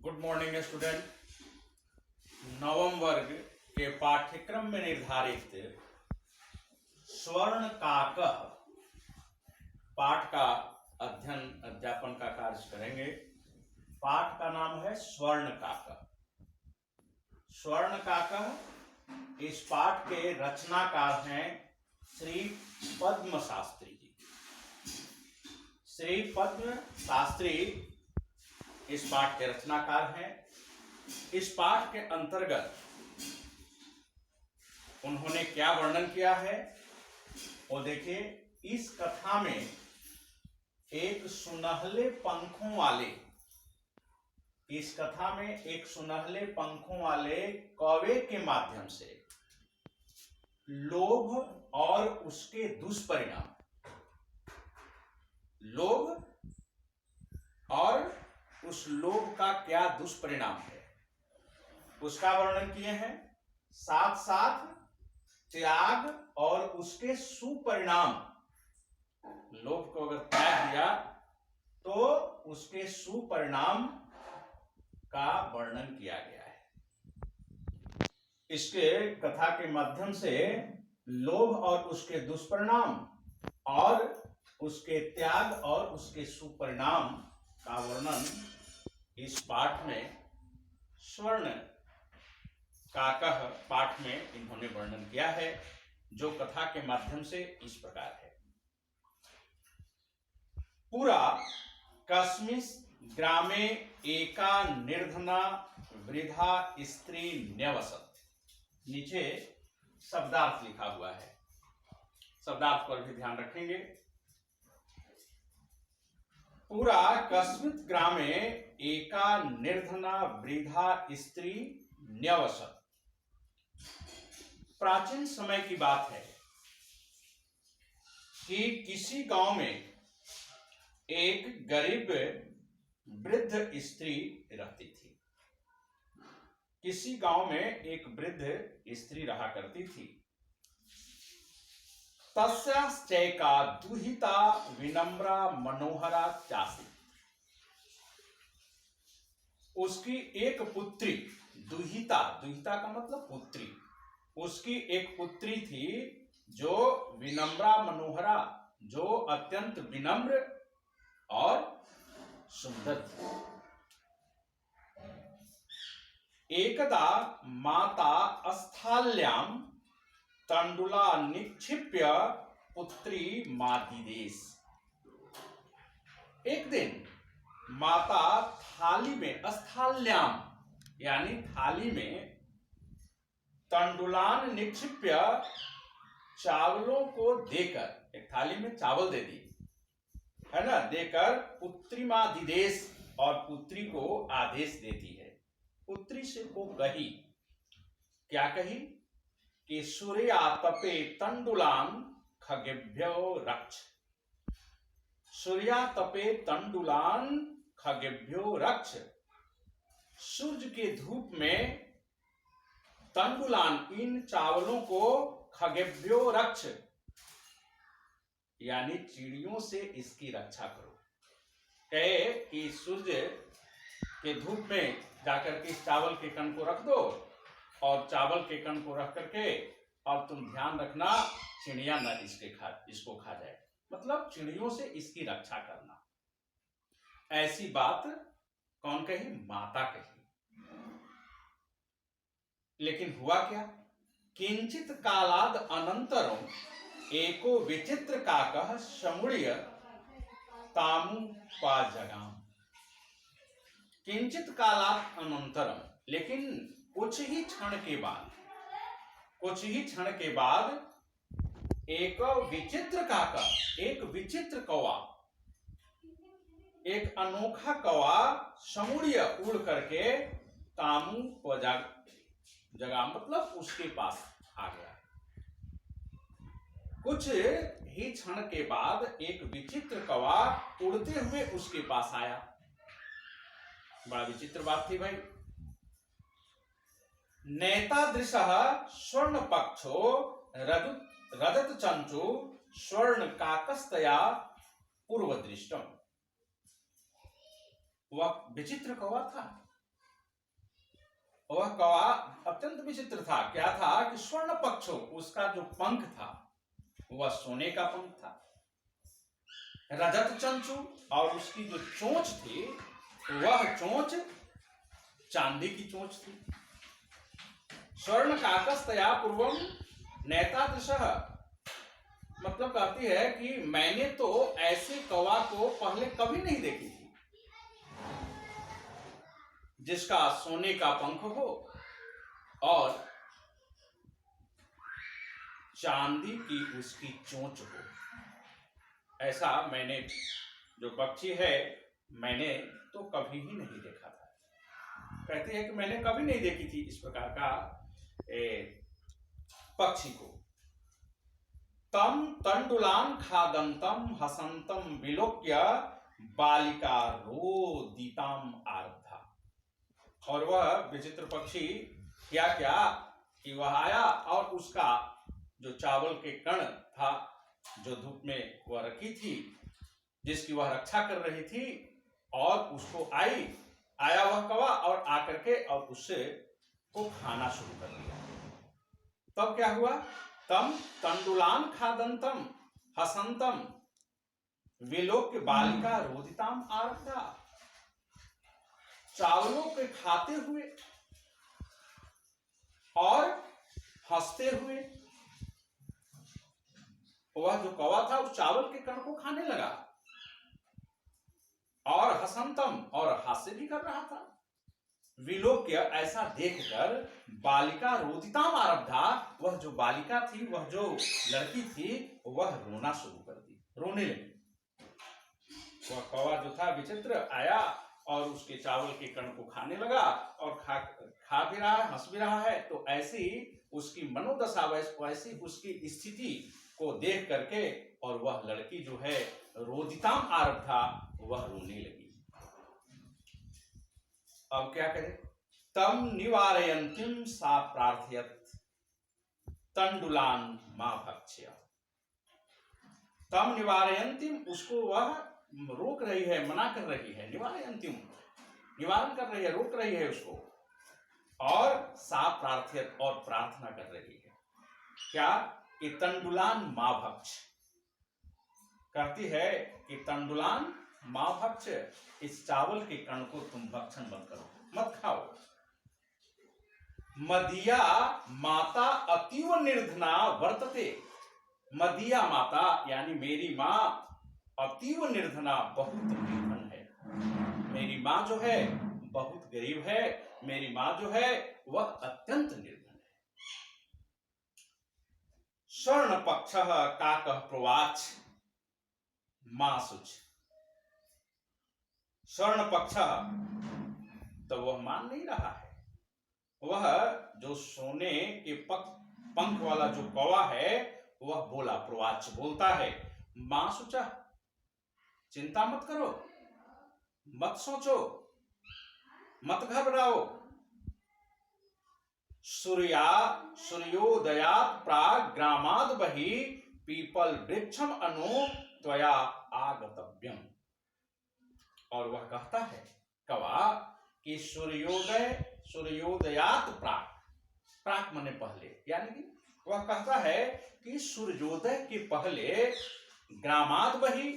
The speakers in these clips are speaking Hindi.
Good morning student. नवम वर्ग के पाठ्यक्रम में निर्धारित स्वर्ण काकः पाठ का अध्यापन का कार्य करेंगे। पाठ का नाम है स्वर्ण काकः। स्वर्ण काकः इस पाठ के रचनाकार हैं श्री पद्म शास्त्री जी। श्री पद्म शास्त्री इस पाठ के रचनाकार हैं। इस पाठ के अंतर्गत उन्होंने क्या वर्णन किया है वो देखिए। इस कथा में एक सुनहले पंखों वाले कौवे के माध्यम से लोभ और उसके दुष्परिणाम, लोभ और उस लोभ का क्या दुष्परिणाम है उसका वर्णन किए हैं। साथ साथ त्याग और उसके सुपरिणाम, लोभ को अगर त्याग दिया तो उसके सुपरिणाम का वर्णन किया गया है। इसके कथा के माध्यम से लोभ और उसके दुष्परिणाम और उसके त्याग और उसके सुपरिणाम का वर्णन इस पाठ में स्वर्ण काकः पाठ में इन्होंने वर्णन किया है, जो कथा के माध्यम से इस प्रकार है। पुरा कस्मिंश्चित् ग्रामे एका निर्धना वृद्धा स्त्री न्यवसत्। नीचे शब्दार्थ लिखा हुआ है, शब्दार्थ पर भी ध्यान रखेंगे। पुरा कस्मिंश्चित् ग्रामे एका निर्धना वृद्धा स्त्री न्यवसत्। प्राचीन समय की बात है कि किसी गांव में एक गरीब वृद्ध स्त्री रहती थी। किसी गांव में एक वृद्ध स्त्री रहा करती थी। तस्याश्चैका दुहिता विनम्रा मनोहरा चासीत्। उसकी एक पुत्री, दुहिता का मतलब पुत्री, उसकी एक पुत्री थी जो विनम्रा मनोहरा, जो अत्यंत विनम्र और सुंदर थी। एकदा माता स्थाल्यां तंडुला निक्षिप्य पुत्री मादिदेश। एक दिन माता थाली में, स्थाल्याम यानी थाली में, तंडुलान निक्षिप्य चावलों को देकर, एक थाली में चावल दे दी है ना, देकर पुत्री मादिदेश, और पुत्री को आदेश देती है। पुत्री से वो कही, क्या कही कि सूर्यातपे तंडुलान खगेभ्यो रक्ष। सूर्यातपे तंडुलान खगेभ्यो रक्ष। सूर्य के धूप में तंडुलान, इन चावलों को, खगेभ्यो रक्ष यानी चिड़ियों से इसकी रक्षा करो। कहे कि सूर्य के धूप में जाकर के इस चावल के कण को रख दो, और चावल के कण को रख करके और तुम ध्यान रखना चिड़िया न इसको खा जाए, मतलब चिड़ियों से इसकी रक्षा करना। ऐसी बात कौन कही? माता कही। लेकिन हुआ क्या? किंचित कालाद अनंतरम एको विचित्र काकः समुड़्य तामुपाजगाम। किंचित कालाद अनंतरम, लेकिन कुछ ही क्षण के बाद एक विचित्र काका, एक विचित्र कौवा, एक अनोखा कौवा समुड़्य उड़ करके तामु जगह मतलब उसके पास आ गया। कुछ ही क्षण के बाद एक विचित्र कौवा उड़ते हुए उसके पास आया। बड़ा विचित्र बात थी भाई। नेतादृशः स्वर्ण पक्षो रजत चंचु स्वर्ण काकस्तया पूर्व दृष्टम। वह विचित्र कौवा था, वह कौवा अत्यंत विचित्र था। क्या था कि स्वर्ण पक्ष, उसका जो पंख था वह सोने का पंख था। रजत चंचु, और उसकी जो चोंच थी वह चोंच चांदी की चोंच थी। स्वर्ण काकस्तया पूर्वम नैतादृशः, मतलब कहती है कि मैंने तो ऐसे कौवा को पहले कभी नहीं देखी थी जिसका सोने का पंख हो और चांदी की उसकी चोंच हो। ऐसा मैंने, जो पक्षी है, मैंने तो कभी ही नहीं देखा था। कहती है कि मैंने कभी नहीं देखी थी इस प्रकार का पक्षी को। तम तंडुलान खादंतम हसंतम विलोक्य बालिका रोदिताम आरब्धा। और वह विचित्र पक्षी क्या क्या कि वह आया और उसका जो चावल के कण था, जो धूप में वह रखी थी, जिसकी वह रक्षा कर रही थी, और उसको आया वह कौवा और आकर के और उससे को खाना शुरू कर दिया। तब क्या हुआ? तम तंडुलान खादंतम हसंतम विलोक्य बालिका रोदिताम आरब्धा। चावलों के खाते हुए और हंसते हुए वह जो कौवा था उस चावल के कण को खाने लगा, और हसंतम, और हास्य भी कर रहा था। विलोक्य, ऐसा देखकर बालिका रोदिताम आरब्धा, वह जो बालिका थी, वह जो लड़की थी, वह रोना शुरू कर दी, रोने लगी। वह कौवा जो था विचित्र आया और उसके चावल के कण को खाने लगा, और खा भी रहा है, हंस भी रहा है। तो ऐसी उसकी मनोदशा, वैसी उसकी स्थिति को देख करके और वह लड़की जो है रोदिताम आरब्धा, वह रोने लगी। अब क्या करे? तम निवारयन्तीम सा प्रार्थयत तंडुलान मां भक्ष्य। तम निवारयन्तीम, उसको वह रोक रही है, मना कर रही है। निवारयन्तीम, निवारण कर रही है, रोक रही है उसको। और सा प्रार्थयत, और प्रार्थना कर रही है क्या? कि तंडुलान मां भक्ष्य, कहती है कि तंडुलान मां भक्ष्य, इस चावल के कण को तुम भक्षण मत करो, मत खाओ। मदिया माता अतीव निर्धना वर्तते। मदिया माता यानी मेरी मां अतीव निर्धना, बहुत निर्धन है। मेरी मां जो है बहुत गरीब है, मेरी मां जो है वह अत्यंत निर्धन है। स्वर्ण पक्ष काकः प्रोवाच मां शुच। स्वर्ण पक्ष, तो वह मान नहीं रहा है। वह जो सोने के पंख वाला जो कौवा है, वह बोला, प्रोवाच बोलता है, मां शुचा, चिंता मत करो, मत सोचो, मत घबराओ। सूर्योदयात् प्राग ग्रामाद बहि पीपल वृक्षम अनु त्वया आगतव्यम। और वह कहता है कौवा कि सूर्योदयात् प्राग, प्राग माने पहले, यानी कि वह कहता है कि सूर्योदय के पहले ग्रामाद बहि,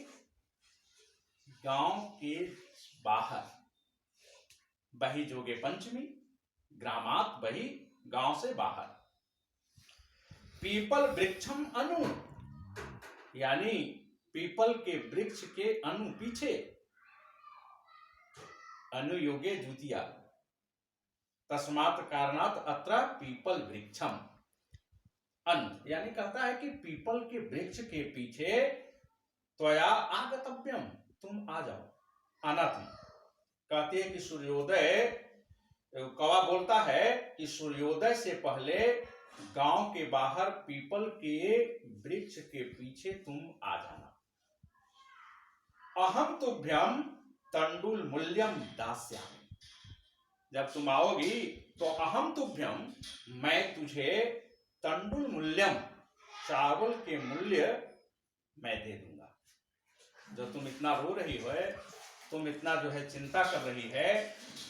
गांव के बाहर, बहि जोगे पंचमी, ग्रामात बहि, गांव से बाहर, पीपल वृक्षम अनु, यानी पीपल के वृक्ष के अनु पीछे, अनुयोगे द्वितीया, तस्मात् कारणात् अत्र पीपल वृक्षम अनु, यानी कहता है कि पीपल के वृक्ष के पीछे त्वया आगतव्यम, तुम आ जाओ, आना तुम। कहती है कि सूर्योदय, कौवा बोलता है कि सूर्योदय से पहले गांव के बाहर पीपल के वृक्ष के पीछे तुम आ जाना। अहम तुभ्यम तंडुल मूल्यम दास्यामि, जब तुम आओगी तो अहम तुभ्यम, मैं तुझे तंडुल मूल्यम, चावल के मूल्य मैं दे दूंगा। जो तुम इतना रो रही हो, तुम इतना जो है चिंता कर रही है,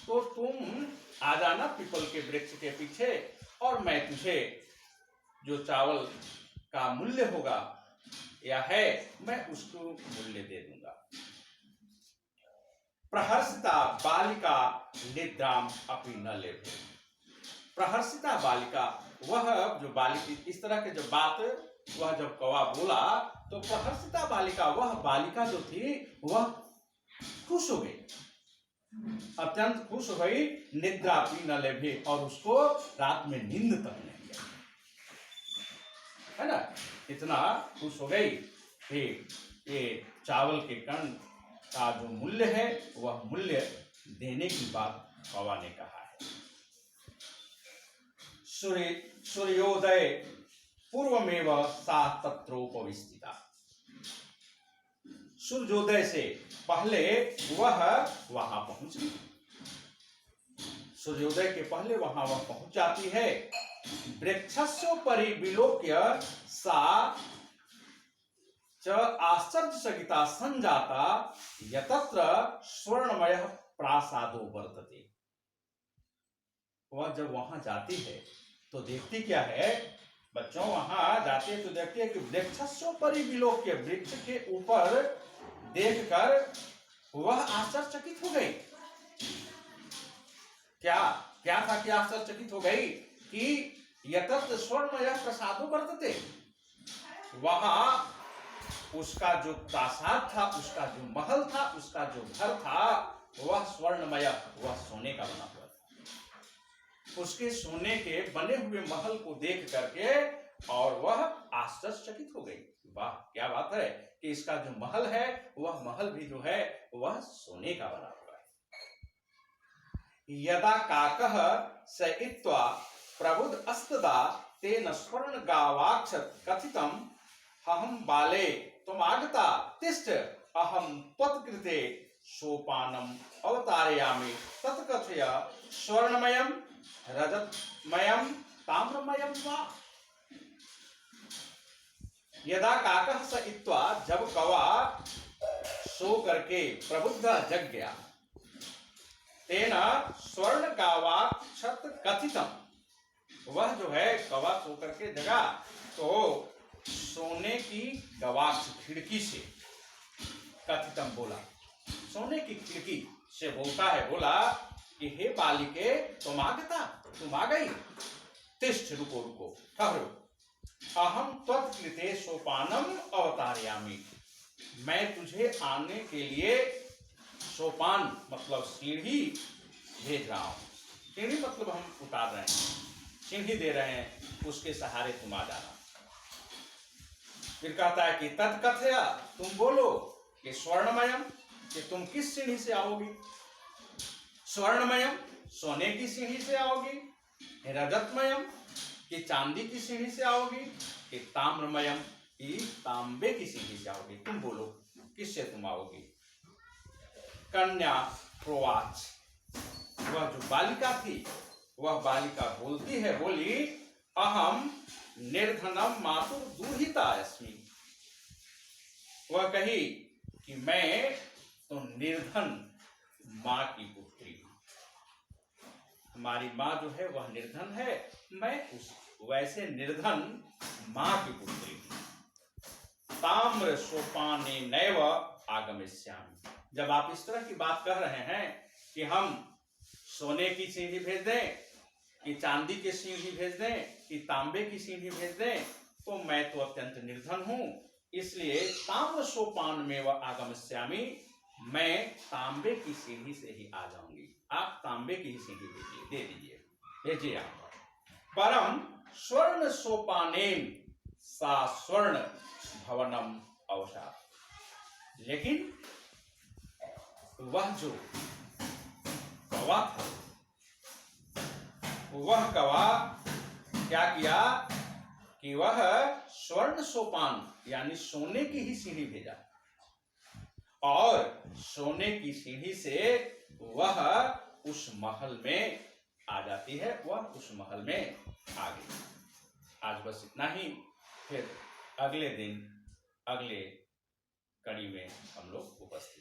तो तुम आ जाना पीपल के वृक्ष के पीछे और मैं तुझे जो चावल का मूल्य होगा या है मैं उसको मूल्य दे दूंगा। प्रहर्षिता बालिका निद्राम अपनी न लेभे। प्रहर्षिता बालिका, वह जो बालिका इस तरह के जो बात वह जब कौवा बोला तो प्रहर्षिता बालिका, वह बालिका जो थी वह खुश हो गई, अत्यंत खुश हो गई। निद्रा अपनी न लेभे, और उसको रात में नींद तक नहीं आई, है ना। इतना खुश हो गई कि ये चावल के कण का जो मूल्य है वह मूल्य देने की बात कौवा ने कहा है। सूर्योदय पूर्वमेव सा तत्रोपविष्टिता। सूर्योदय से पहले वह वहां पहुंच गई, सूर्योदय के पहले वहां वह पहुंच जाती है। वृक्षस्योपरि विलोक्य सा च आश्चर्यचकिता संजाता यतत्र स्वर्णमयः प्रासादो वर्तते। वह जब वहां जाती है तो देखती क्या है बच्चों, वहां जाती है तो देखती है कि वृक्षस्योपरि विलोक्य, वृक्ष के ऊपर देखकर वह आश्चर्यचकित हो गई। क्या क्या था कि आश्चर्यचकित हो गई कि यतत्र स्वर्णमयः प्रासादो वर्तते, वहां उसका जो प्रासाद था, उसका जो महल था, उसका जो घर था वह स्वर्णमय, वह सोने का बना हुआ था। उसके सोने के बने हुए महल को देख करके और वह आश्चर्यचकित हो गई। वाह क्या बात है कि इसका जो महल है वह महल भी जो है वह सोने का बना हुआ है। यदा काकः स इत्वा प्रबुद्ध अस्तदा तेन स्वर्ण गावाक्ष कथितम अहम बाले तुम आगता तिष्ठ अहम त्वत्कृते सोपानम अवतारयामि तत्कथय स्वर्णमयम रजतमयम ताम्रमयम वा। यदा काकः स इत्वा, जब कौवा सो करके प्रबुद्ध जग गया, तेना स्वर्ण गावाक्षत कथितम, वह जो है कौवा सो करके जगा तो सोने की गवाक्ष खिड़की से कथितम बोला, सोने की खिड़की से बोलता है, बोला कि हे बालिके तुम आगता, तुम आ गई, तिष्ठ रुको रुको ठहरो, अहम त्वत्कृते सोपानम अवतारयामि, मैं तुझे आने के लिए सोपान मतलब सीढ़ी भेज रहा हूं। सीढ़ी मतलब हम उतार रहे हैं, सीढ़ी दे रहे हैं, उसके सहारे तुम आ जाना। फिर कहता है कि तत्कथया, तुम बोलो कि स्वर्णमयम, कि तुम किस सीढ़ी से आओगी। स्वर्णमयम सोने की सीढ़ी से आओगी, रजतमयम कि चांदी की सीढ़ी से आओगी, कि ताम्रमयम कि तांबे की सीढ़ी से आओगी, तुम बोलो किससे तुम आओगी। कन्या प्रोवाच, वह जो बालिका थी वह बालिका बोलती है, बोली अहम निर्धनम मातुर दुहिता अस्मि, वह कही कि मैं तो निर्धन माँ की पुत्री हूं, हमारी माँ जो है वह निर्धन है, मैं उस वैसे निर्धन माँ की पुत्री हूं। ताम्र सोपाने नैव आगमिष्यामि, जब आप इस तरह की बात कह रहे हैं कि हम सोने की सीढ़ी भेज दें, कि चांदी की सीढ़ी भेज दें, कि तांबे की सीढ़ी भेज दें, तो मैं तो अत्यंत निर्धन हूं, इसलिए ताम्र सोपान में वह आगमिष्यामि, मैं तांबे की सीढ़ी से ही आ जाऊंगी, आप तांबे की ही सीढ़ी भेजिए, दे दीजिए, भेजिए आप। परम स्वर्ण सोपानेन सा स्वर्ण भवनम अवसा, लेकिन वह जो कौवा था, वह कौवा क्या किया कि वह स्वर्ण सोपान यानी सोने की ही सीढ़ी भेजा, और सोने की सीढ़ी से वह उस महल में आ जाती है, वह उस महल में आ गई। आज बस इतना ही, फिर अगले दिन अगले कड़ी में हम लोग उपस्थित